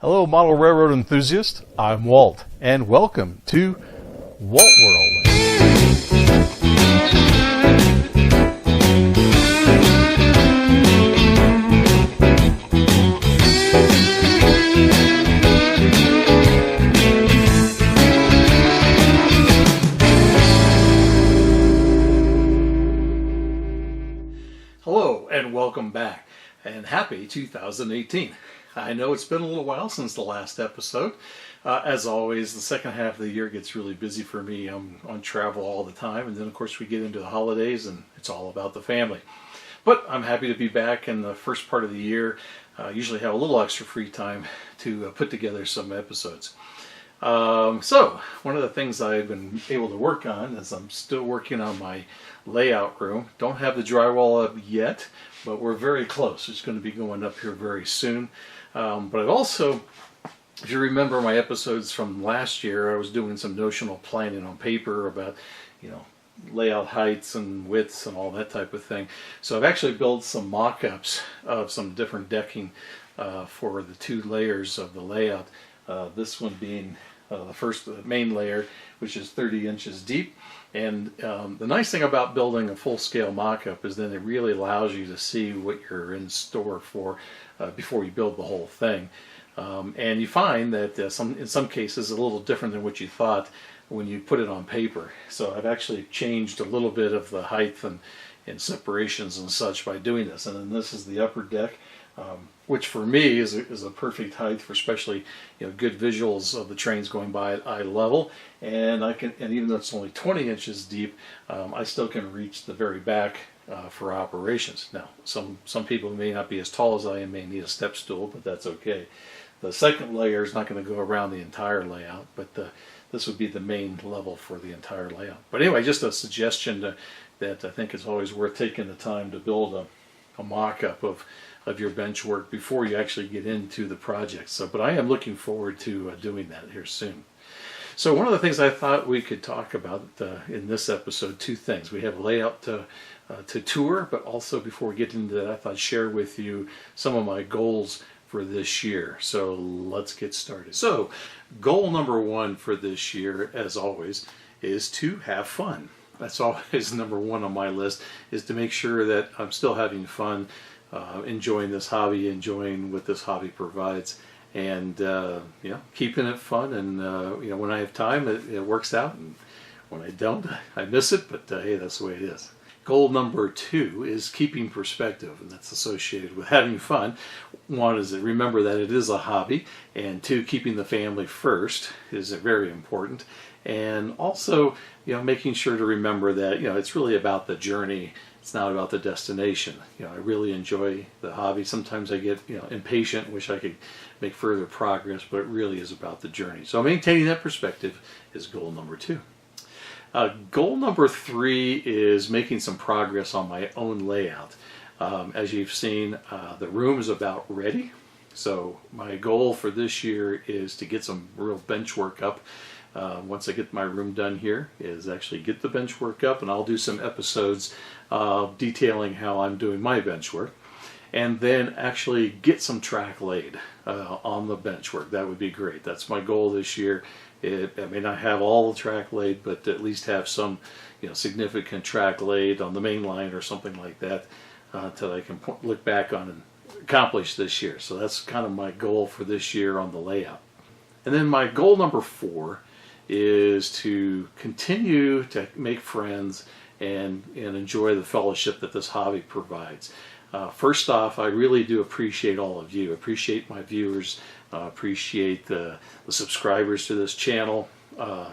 Hello, model railroad enthusiast. I'm Walt, and welcome to WaltWorld. Hello, and welcome back, and happy 2018. I know it's been a little while since the last episode. As always, the second half of the year gets really busy for me. I'm on travel all the time, and then of course we get into the holidays and it's all about the family. But I'm happy to be back in the first part of the year. Usually have a little extra free time to put together some episodes. So one of the things I've been able to work on is I'm still working on my layout room. Don't have the drywall up yet, but we're very close. It's going to be going up here very soon. But I've also, if you remember my episodes from last year, I was doing some notional planning on paper about, layout heights and widths and all that type of thing. So I've actually built some mock-ups of some different decking for the two layers of the layout. This one being the first main layer, which is 30 inches deep. And the nice thing about building a full-scale mock-up is then it really allows you to see what you're in store for before you build the whole thing. And you find that in some cases a little different than what you thought when you put it on paper. So I've actually changed a little bit of the height and separations and such by doing this. And then this is the upper deck, which for me is a perfect height for especially good visuals of the trains going by at eye level. And even though it's only 20 inches deep, I still can reach the very back for operations. Now, some people may not be as tall as I am, may need a step stool, but that's okay. The second layer is not going to go around the entire layout, but this would be the main level for the entire layout. But anyway, just a suggestion that I think is always worth taking the time to build a mock-up of your bench work before you actually get into the project. But I am looking forward to doing that here soon. So one of the things I thought we could talk about in this episode, two things. We have a layout to tour, but also before we get into that, I thought I'd share with you some of my goals for this year. So let's get started. So goal number one for this year, as always, is to have fun. That's always number one on my list, is to make sure that I'm still having fun, enjoying this hobby, enjoying what this hobby provides, and keeping it fun. And when I have time, it works out, and when I don't, I miss it. But hey, that's the way it is. Goal number two is keeping perspective, and that's associated with having fun. One is to remember that it is a hobby, and two, keeping the family first is very important. And also, making sure to remember that it's really about the journey. It's not about the destination. I really enjoy the hobby. Sometimes I get impatient, wish I could make further progress, but it really is about the journey. So maintaining that perspective is goal number two. Goal number three is making some progress on my own layout. As you've seen, the room is about ready. So my goal for this year is to get some real bench work up. Once I get my room done here, is actually get the bench work up, and I'll do some episodes detailing how I'm doing my bench work. And then actually get some track laid on the bench work. That would be great. That's my goal this year. I may not have all the track laid, but at least have some significant track laid on the main line or something like that until I can look back on and accomplish this year. So that's kind of my goal for this year on the layout. And then my goal number four is to continue to make friends and enjoy the fellowship that this hobby provides. First off, I really do appreciate all of you. Appreciate my viewers. Appreciate the subscribers to this channel.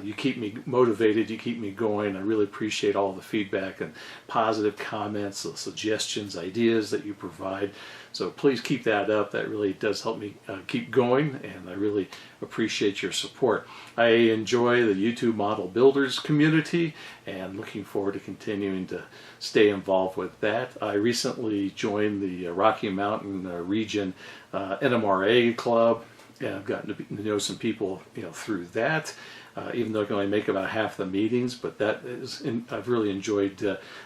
You keep me motivated. You keep me going. I really appreciate all the feedback and positive comments, the suggestions, ideas that you provide. So please keep that up. That really does help me keep going, and I really appreciate your support. I enjoy the YouTube Model Builders community and looking forward to continuing to stay involved with that. I recently joined the Rocky Mountain region NMRA club, and I've gotten to know some people through that. Even though I can only make about half the meetings, but I've really enjoyed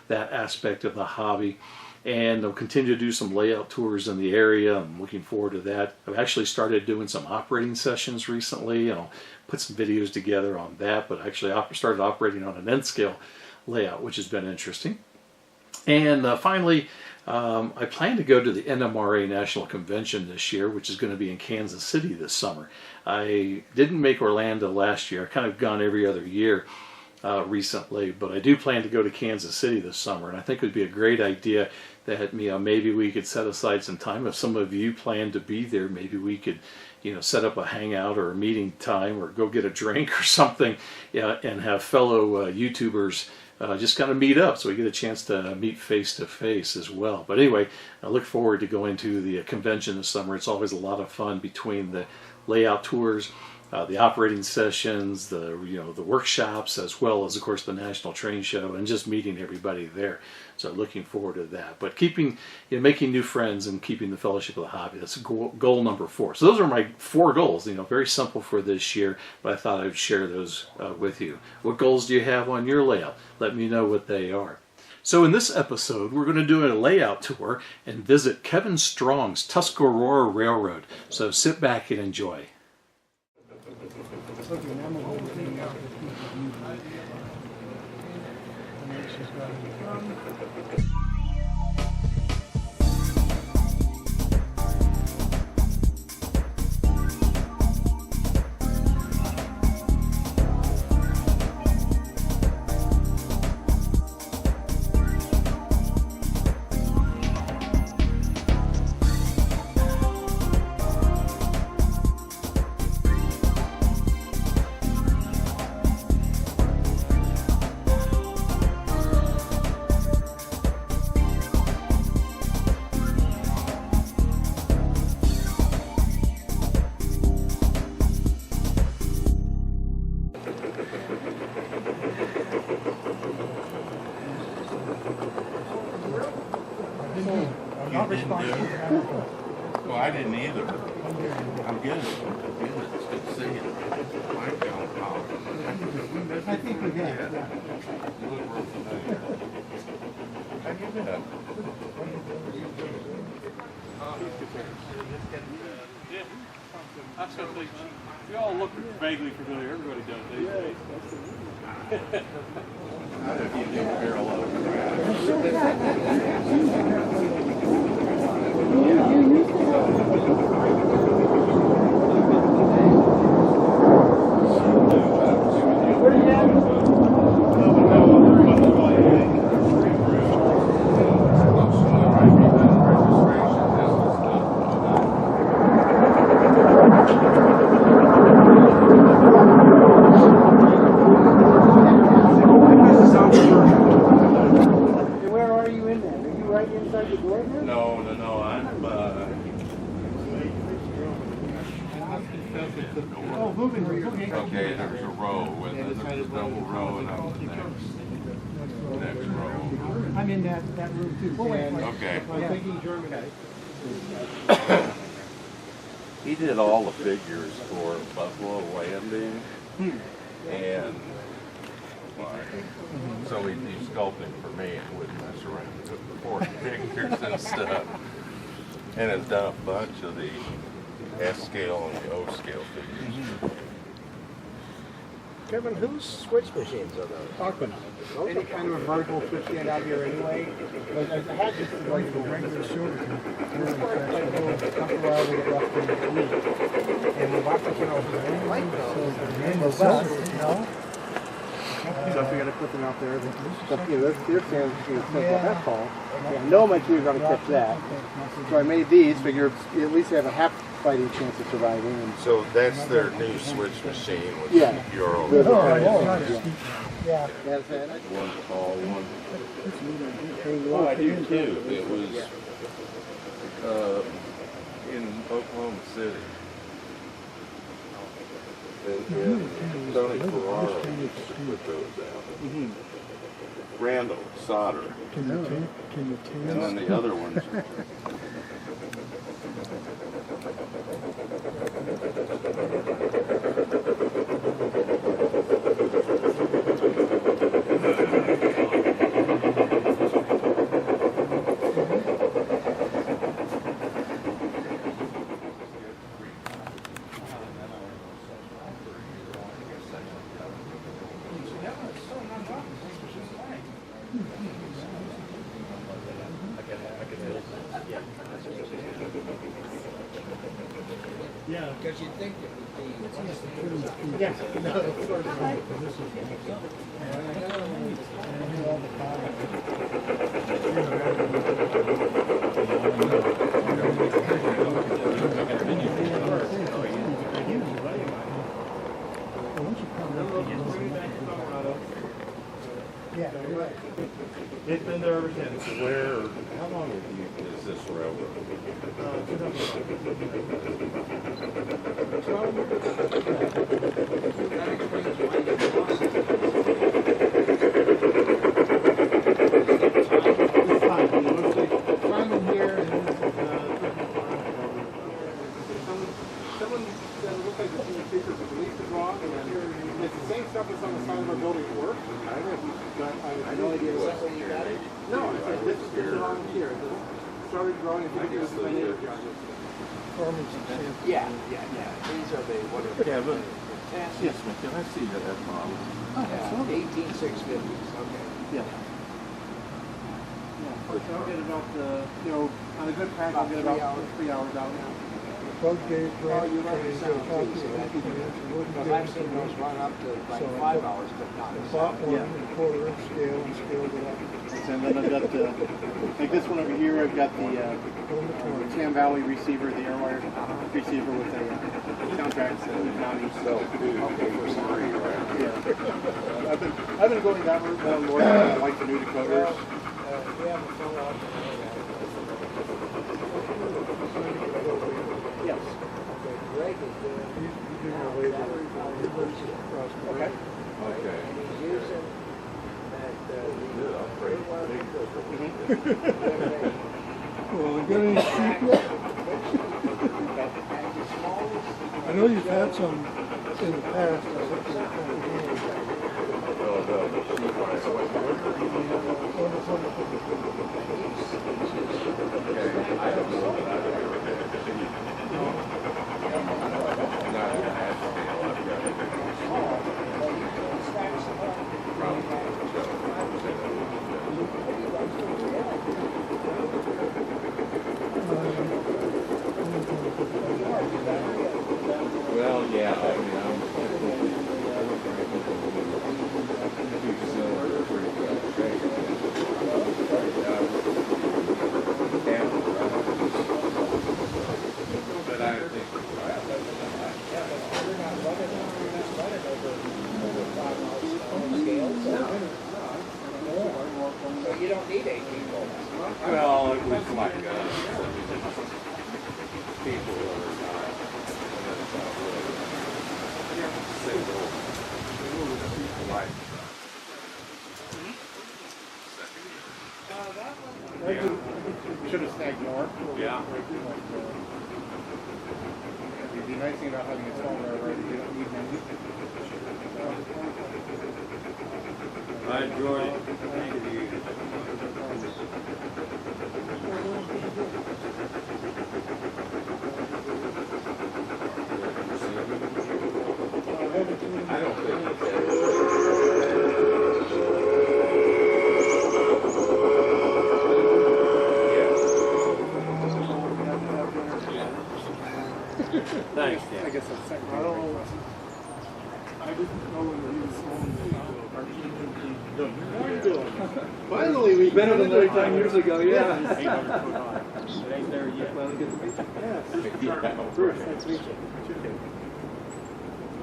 that aspect of the hobby. And I'll continue to do some layout tours in the area. I'm looking forward to that. I've actually started doing some operating sessions recently. I'll put some videos together on that, but actually started operating on an N-scale layout, which has been interesting. And finally, I plan to go to the NMRA National Convention this year, which is going to be in Kansas City this summer. I didn't make Orlando last year. I've kind of gone every other year recently, but I do plan to go to Kansas City this summer, and I think it would be a great idea that maybe we could set aside some time. If some of you plan to be there, maybe we could set up a hangout or a meeting time, or go get a drink or something, and have fellow YouTubers just kind of meet up, so we get a chance to meet face to face as well. But anyway, I look forward to going to the convention this summer. It's always a lot of fun between the layout tours, the operating sessions, the workshops, as well as, of course, the National Train Show, and just meeting everybody there. So looking forward to that. But making new friends and keeping the fellowship of the hobby, that's goal number 4. So those are my 4 goals, very simple for this year, but I thought I would share those with you. What goals do you have on your layout? Let me know what they are. So in this episode, we're going to do a layout tour and visit Kevin Strong's Tuscarora Railroad. So sit back and enjoy. Well, I didn't either. I'm good. It's good to see you. I think we did. You look real familiar. Have you been? That's something we all look vaguely familiar. Everybody does these days. I don't think you parallel. Where are you in there? Are you right inside the door now? No. Oh, moving. Okay, there's a row, and then there's a double row, and I'm the next row. I'm in that room too. Okay. I'm thinking German. He did all the figures for Buffalo Landing, and so he's sculpting for me and wouldn't mess around with the 4 figures and stuff. And has done a bunch of the S-scale and the O-scale figures. Kevin, whose switch machines are those? Aquanaut. Any kind of a vertical switch stand out here anyway. But I had just like the regular Silverton. Really fast. I go up around with left in the week. And the box came out with the silver. No? So if we got to put them out there, they're stands that tall. I know my crew are going to catch that. So I made these, figure at least have a half fighting chance of surviving. And So that's their new switch machine, which yeah. you're all Yeah. That's it. one tall, one. Oh, I do too. It was in Oklahoma City. And Tony Ferraro put those out. Randall Solder. And then the other ones. Yeah. Because you'd think it would be. Yeah, no, of course not. Yeah, you're right. It's been there ever since. Where, how long have you, is this railroad? Climbing here and someone said it looks like it's in the pictures of release is wrong, and it's the same stuff that's on the side of our building at work. I have no idea. Is that where you got it? No, it's like this is wrong here. It started growing and it was my neighbor project. Yeah. These are the, what are Kevin? fantastic. Yes, ma'am. Can I see that model? Yeah, 18650s, okay. Yeah. I'll get about, on a good pack, I'll get about 3 hours out now. Oh, you like the sound too, so that, because I've seen those run up to like 5 hours, but not as Bought one Yeah. in quarter-inch scale and scaled it up. And then I've got like this one over here, I've got the Sam Valley receiver, the Airwire receiver with a contract that we've not used. okay for some reason. Yeah. I've been going that route more than I like the new decoders. We have a phone out. Yes. Okay, Greg is doing. He's doing a labor, across the Okay. Okay. And he's using that, Good upgrade. Well, we got any sheep yet? I know you've had some in the past. I think they were kind of good. I don't know that I've ever been to see. Not in that scale. I've got it. Well, yeah, I mean, but I think So you don't need 18 volts. well, it was like people who are not single life. Should have snagged more. Yeah. The nice thing about having a phone railroad is you don't need many. I enjoy it. I don't think Thanks, I guess that's second. I don't know. I didn't know when he was Finally, we Better than 35 years ago, yeah. It ain't there yet. Well, good to meet you. Yes. Yeah. Bruce, nice to meet you.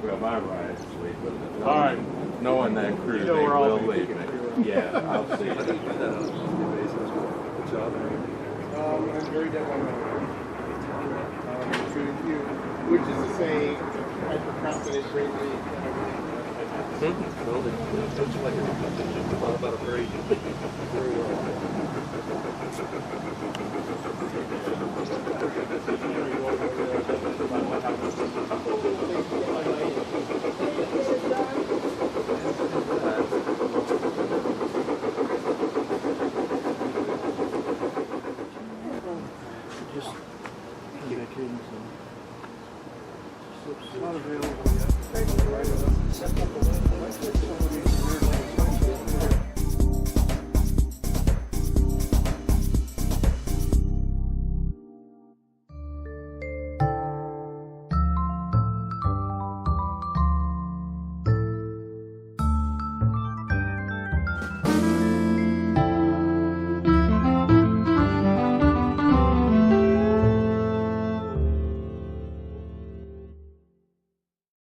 Well, my ride's leaving. All right. Knowing that crew, You know they we're all will gonna leave take me. it. Yeah, I'll see you. Good job. I'm very deadline to you, which is to say, I procrastinate greatly. About a break. Very well. Just come back here and slips not available yet.